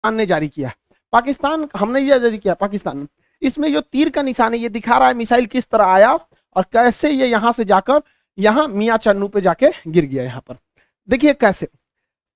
पाकिस्तान ने जारी किया है। पाकिस्तान, हमने ये जारी किया पाकिस्तान ने। इसमें जो तीर का निशान है ये दिखा रहा है मिसाइल किस तरह आया और कैसे ये यहां से जाकर यहां मियां चन्नू पे जाके गिर गया। यहां पर देखिए कैसे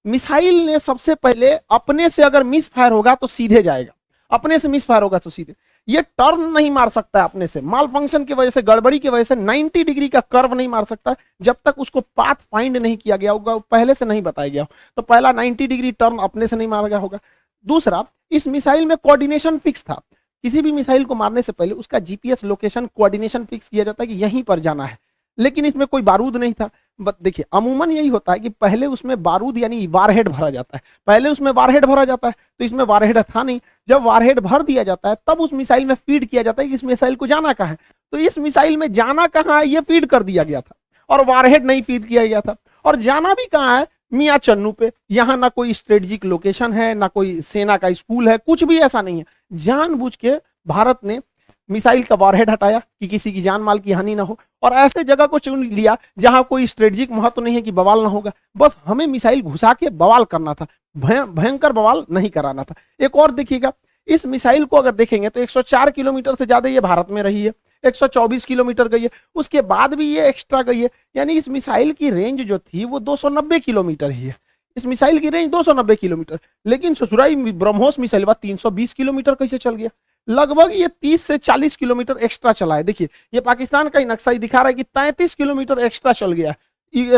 मिसाइल ने सबसे पहले अपने से अगर मिस फायर होगा तो सीधे जाएगा, अपने से मिस फायर होगा तो सीधे, ये टर्न नहीं मार सकता है अपने से, माल फंक्शन की वजह से, गड़बड़ी की वजह से 90 डिग्री का कर्व नहीं मार सकता जब तक उसको पाथ फाइंड नहीं किया गया होगा, पहले से नहीं बताया गया हो। तो पहला 90 डिग्री टर्न अपने से नहीं मारा गया होगा। दूसरा, इस मिसाइल में कोऑर्डिनेशन फिक्स था। किसी भी मिसाइल को मारने से पहले उसका जीपीएस लोकेशन कोऑर्डिनेशन फिक्स किया जाता है कि यहीं पर जाना है, लेकिन इसमें कोई बारूद नहीं था। देखिए अमूमन यही होता है कि पहले उसमें बारूद यानी वारहेड भरा जाता है, पहले उसमें वारहेड भरा जाता है, तो इसमें वारहेड था नहीं। जब वारहेड भर दिया जाता है तब उस मिसाइल में फीड किया जाता है कि इस मिसाइल को जाना कहाँ है। तो इस मिसाइल में जाना कहाँ है ये फीड कर दिया गया था और वारहेड नहीं फीड किया गया था। और जाना भी कहाँ है, मियां चन्नू पे। यहाँ ना कोई स्ट्रेटेजिक लोकेशन है, ना कोई सेना का स्कूल है, कुछ भी ऐसा नहीं है। जानबूझ के भारत ने मिसाइल का वारहेड हटाया कि किसी की जान माल की हानि ना हो, और ऐसे जगह को चुन लिया जहां कोई स्ट्रेटेजिक महत्व नहीं है कि बवाल ना होगा। बस हमें मिसाइल घुसा के बवाल करना था, भयंकर बवाल नहीं कराना था। एक और देखिएगा, इस मिसाइल को अगर देखेंगे तो 104 किलोमीटर से ज्यादा ये भारत में रही है, 124 किलोमीटर गई है, उसके बाद भी ये एक्स्ट्रा गई है। यानी इस मिसाइल की रेंज जो थी वो 290 किलोमीटर ही है। इस मिसाइल की रेंज 290 किलोमीटर, लेकिन ससुराई ब्रह्मोस मिसाइल 320 किलोमीटर कैसे चल गया। लगभग ये 30 से 40 किलोमीटर एक्स्ट्रा चला है। देखिए ये पाकिस्तान का ही नक्शा ही दिखा रहा है कि 33 किलोमीटर एक्स्ट्रा चल गया है।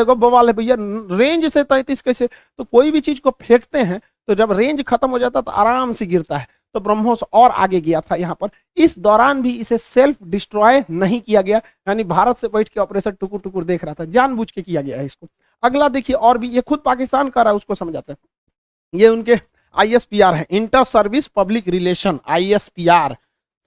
बवाल है भैया, रेंज से 33 कैसे। तो कोई भी चीज को फेंकते हैं तो जब रेंज खत्म हो जाता है तो आराम से गिरता है। तो ब्रह्मोस और आगे गया था यहाँ पर। इस दौरान भी इसे सेल्फ डिस्ट्रॉय नहीं किया गया, यानी भारत से बैठ के ऑपरेशन टुकुर टुकुर देख रहा था, जानबूझ के किया गया है इसको। अगला देखिए, और भी ये खुद पाकिस्तान कर रहा है, उसको समझाते हैं। ये उनके ISPR है, inter service public relation, ISPR।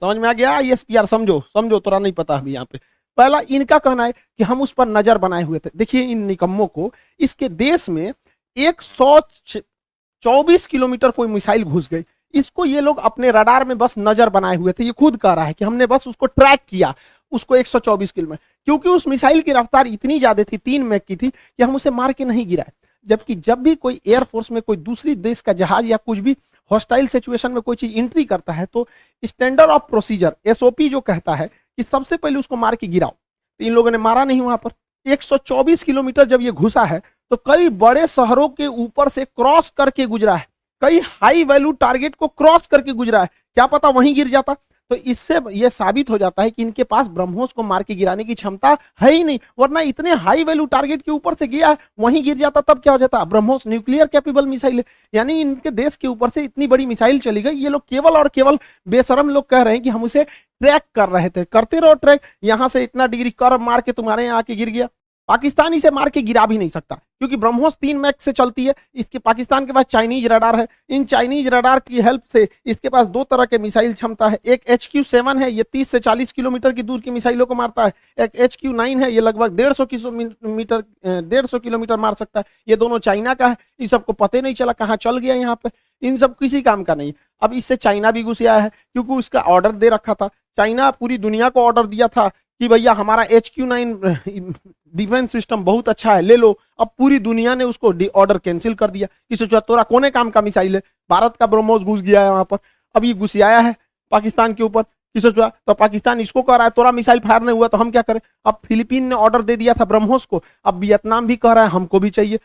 समझ में आ गया? ISPR समझो, समझो, तोरा नहीं पता अभी यहाँ पे। पहला इनका कहना है कि हम उस पर नजर बनाए हुए थे। देखिए इन निकम्मों को, इसके देश में 124 किलोमीटर कोई मिसाइल घुस गई, इसको ये लोग अपने रडार में बस नजर बनाए हुए थे। ये खुद कह रहा है कि हमने बस उसको ट्रैक किया, उसको 124 किलोमीटर, क्योंकि उस मिसाइल की रफ्तार इतनी ज्यादा थी, 3 मैक की थी, कि हम उसे मार के नहीं गिराए। जबकि जब भी कोई एयरफोर्स में कोई दूसरी देश का जहाज या कुछ भी हॉस्टाइल सिचुएशन में कोई चीज एंट्री करता है तो स्टैंडर्ड ऑफ प्रोसीजर SOP जो कहता है कि सबसे पहले उसको मार के गिराओ। तो इन लोगों ने मारा नहीं वहां पर। 124 किलोमीटर जब ये घुसा है तो कई बड़े शहरों के ऊपर से क्रॉस करके गुजरा है, कई हाई वैल्यू टारगेट को क्रॉस करके गुजरा है। क्या पता वहीं गिर जाता। तो इससे यह साबित हो जाता है कि इनके पास ब्रह्मोस को मार के गिराने की क्षमता है ही नहीं, वरना इतने हाई वैल्यू टारगेट के ऊपर से गया है, वहीं गिर जाता तब क्या हो जाता। ब्रह्मोस न्यूक्लियर कैपेबल मिसाइल है, यानी इनके देश के ऊपर से इतनी बड़ी मिसाइल चली गई। ये लोग केवल और केवल बेशरम लोग कह रहे हैं कि हम उसे ट्रैक कर रहे थे। करते रहो ट्रैक, यहां से इतना डिग्री कर्व मार के तुम्हारे यहाँ आके गिर गया। पाकिस्तान इसे मार के गिरा भी नहीं सकता क्योंकि ब्रह्मोस 3 मैक से चलती है। इसके पाकिस्तान के पास चाइनीज रडार है, इन चाइनीज रडार की हेल्प से इसके पास 2 तरह के मिसाइल क्षमता है। एक HQ-7 है, ये 30 से 40 किलोमीटर की दूर की मिसाइलों को मारता है। एक HQ-9 है, ये लगभग 150 किलोमीटर मार सकता है। ये दोनों चाइना का है। इस सबको पता नहीं चला कहाँ चल गया यहाँ पे, इन सब किसी काम का नहीं। अब इससे चाइना भी घुस आया है क्योंकि उसका ऑर्डर दे रखा था। चाइना पूरी दुनिया को ऑर्डर दिया था कि भैया हमारा HQ-9 डिफेंस सिस्टम बहुत अच्छा है, ले लो। अब पूरी दुनिया ने उसको ऑर्डर कैंसिल कर दिया कि सोचा तोरा कोने काम का मिसाइल है। भारत का ब्रह्मोस घुस गया है वहां पर, अब ये घुस आया है पाकिस्तान के ऊपर कि सोचा, तो पाकिस्तान इसको कह रहा है तोरा मिसाइल फायर नहीं हुआ तो हम क्या करें। अब फिलीपीन ने ऑर्डर दे दिया था ब्रह्मोस को, अब वियतनाम भी कह रहा है हमको भी चाहिए,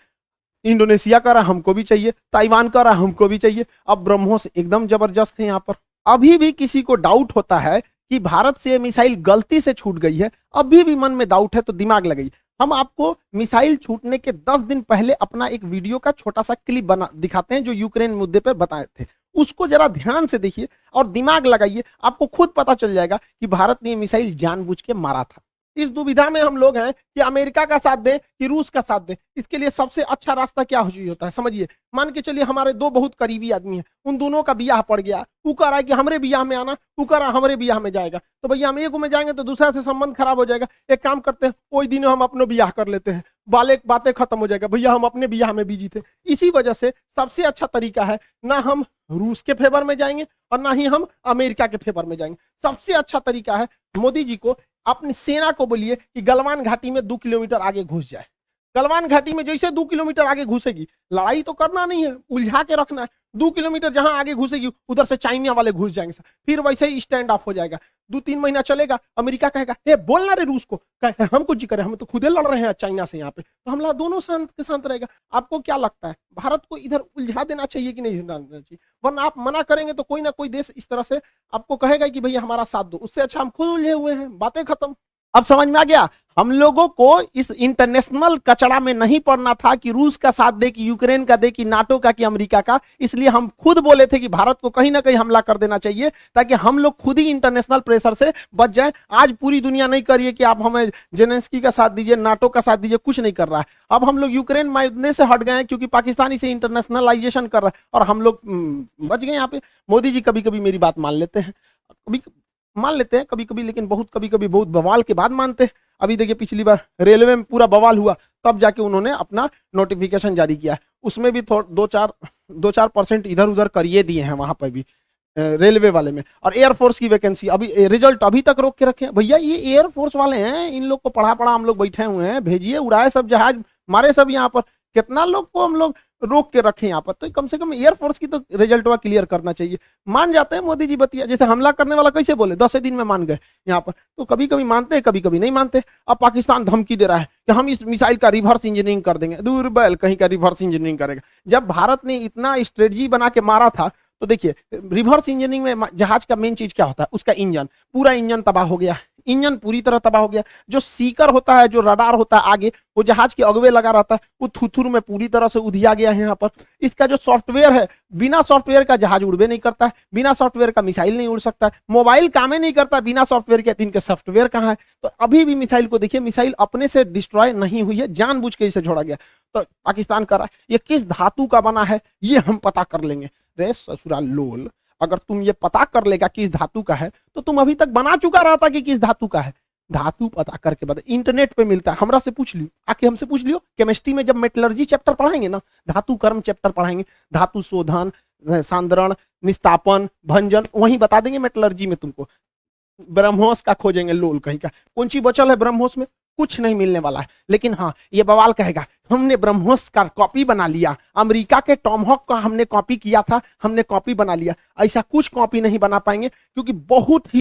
इंडोनेशिया कह रहा है हमको भी चाहिए, ताइवान कह रहा है हमको भी चाहिए। अब ब्रह्मोस एकदम जबरदस्त है यहाँ पर। अभी भी किसी को डाउट होता है कि भारत से मिसाइल गलती से छूट गई है, अभी भी मन में डाउट है तो दिमाग लगाइए। हम आपको मिसाइल छूटने के 10 दिन पहले अपना एक वीडियो का छोटा सा क्लिप बना दिखाते हैं जो यूक्रेन मुद्दे पर बताए थे, उसको जरा ध्यान से देखिए और दिमाग लगाइए। आपको खुद पता चल जाएगा कि भारत ने मिसाइल जानबूझ के मारा था। इस दुविधा में हम लोग हैं कि अमेरिका का साथ दें कि रूस का साथ दें। इसके लिए सबसे अच्छा रास्ता क्या होता है समझिए। मान के चलिए हमारे 2 बहुत करीबी आदमी हैं, उन दोनों का ब्याह पड़ गया, वो कह रहा है कि हमरे ब्याह में आना, वो कह रहा है हमरे ब्याह में जाएगा। तो भैया हम एक में जाएंगे तो दूसरा से संबंध खराब हो जाएगा। एक काम करते हैं, वही दिन हम अपने ब्याह कर लेते हैं, बातें खत्म हो जाएगा। भैया हम अपने ब्याह में बिजी थे। इसी वजह से सबसे अच्छा तरीका है ना हम रूस के फेवर में जाएंगे और ना ही हम अमेरिका के फेवर में जाएंगे। सबसे अच्छा तरीका है मोदी जी को अपनी सेना को बोलिए कि गलवान घाटी में 2 किलोमीटर आगे घुस जाए। गलवान घाटी में जैसे 2 किलोमीटर आगे घुसेगी, लड़ाई तो करना नहीं है, उलझा के रखना है। 2 किलोमीटर जहां आगे घुसेगी उधर से चाइना वाले घुस जाएंगे, फिर वैसे ही स्टैंड ऑफ हो जाएगा। 2-3 महीना चलेगा, अमेरिका कहेगा हे बोलना रे रूस को, कहे हम कुछ जी करें, हम तो खुदे लड़ रहे हैं चाइना से यहाँ पे, तो हमला दोनों शांत के शांत रहेगा। आपको क्या लगता है भारत को इधर उलझा देना चाहिए कि नहीं देना चाहिए? वरना आप मना करेंगे तो कोई ना कोई देश इस तरह से आपको कहेगा कि भैया हमारा साथ दो, उससे अच्छा हम खुद उलझे हुए हैं, बातें खत्म। अब समझ में आ गया, हम लोगों को इस इंटरनेशनल कचड़ा में नहीं पड़ना था कि रूस का साथ दे, कि यूक्रेन का दे, कि नाटो का, कि अमेरिका का। इसलिए हम खुद बोले थे कि भारत को कहीं ना कहीं हमला कर देना चाहिए, ताकि हम लोग खुद ही इंटरनेशनल प्रेशर से बच जाएं। आज पूरी दुनिया नहीं कर रही है कि आप हमें जेलेंस्की का साथ दीजिए, नाटो का साथ दीजिए, कुछ नहीं कर रहा है। अब हम लोग यूक्रेन मारने से हट गए हैं क्योंकि पाकिस्तान इसे इंटरनेशनलाइजेशन कर रहा है और हम लोग बच गए यहाँ पे। मोदी जी कभी कभी मेरी बात मान लेते हैं, कभी मान लेते हैं कभी कभी, लेकिन बहुत कभी कभी बहुत बवाल के बाद मानते हैं। अभी देखिए पिछली बार रेलवे में पूरा बवाल हुआ, तब जाके उन्होंने अपना नोटिफिकेशन जारी किया, उसमें भी 2-4% इधर उधर करिए दिए हैं वहां पर भी रेलवे वाले में। और एयरफोर्स की वैकेंसी अभी रिजल्ट अभी तक रोक के रखे हैं। भैया ये एयरफोर्स वाले हैं, इन लोग को पढ़ा पढ़ा हम लोग बैठे हुए हैं, भेजिए, उड़ाए सब जहाज, मारे सब यहाँ पर। कितना लोग को हम लोग रोक के रखे यहाँ पर, तो कम से कम एयरफोर्स की तो रिजल्ट क्लियर करना चाहिए। मान जाते हैं मोदी जी बतिया, जैसे हमला करने वाला कैसे बोले 10 दिन में मान गए यहाँ पर, तो कभी कभी मानते हैं कभी कभी नहीं मानते। अब पाकिस्तान धमकी दे रहा है कि हम इस मिसाइल का रिवर्स इंजीनियरिंग कर देंगे। दूर बैल कहीं का रिवर्स इंजीनियरिंग करेगा, जब भारत ने इतना स्ट्रेटजी बना के मारा था। तो देखिए रिवर्स इंजीनियरिंग में जहाज का मेन चीज क्या होता है, उसका इंजन, पूरा इंजन तबाह हो गया, इंजन पूरी तरह तबाह हो गया। जो सीकर होता है, जो रडार होता है आगे, वो जहाज के अगवे लगा रहता है, वो थुथुर में पूरी तरह से उधिया गया है यहाँ पर। इसका जो सॉफ्टवेयर है, बिना सॉफ्टवेयर का जहाज उड़बे नहीं करता है, बिना सॉफ्टवेयर का मिसाइल नहीं उड़ सकता है, मोबाइल काम नहीं करता बिना सॉफ्टवेयर के। इनके सॉफ्टवेयर कहाँ है? तो अभी भी मिसाइल को देखिए, मिसाइल अपने से डिस्ट्रॉय नहीं हुई है, जानबूझ के इसे छोड़ा गया। तो पाकिस्तान कर रहा है, ये किस धातु का बना है ये हम पता कर लेंगे। रे ससुराल लोल, अगर तुम ये पता कर लेगा किस धातु का है, तो तुम अभी तक बना चुका रहता कि किस धातु का है। धातु पता करके बता, इंटरनेट पे मिलता है, हमरा से पूछ लियो, आके हमसे पूछ लियो। केमिस्ट्री में जब मेटलर्जी चैप्टर पढ़ाएंगे ना, धातु कर्म चैप्टर पढ़ाएंगे, धातु शोधन, सांद्रण, निस्तापन, भंजन, वहीं बता देंगे मेटलर्जी में तुमको। ब्रह्मोस का खोजेंगे लोल कहीं का, कौन सी बचल है ब्रह्मोस में? कुछ नहीं मिलने वाला है। लेकिन हाँ, ये बवाल कहेगा हमने ब्रह्मोस का कॉपी बना लिया, अमेरिका के टॉमहॉक का हमने कॉपी किया था, हमने कॉपी बना लिया। ऐसा कुछ कॉपी नहीं बना पाएंगे, क्योंकि बहुत ही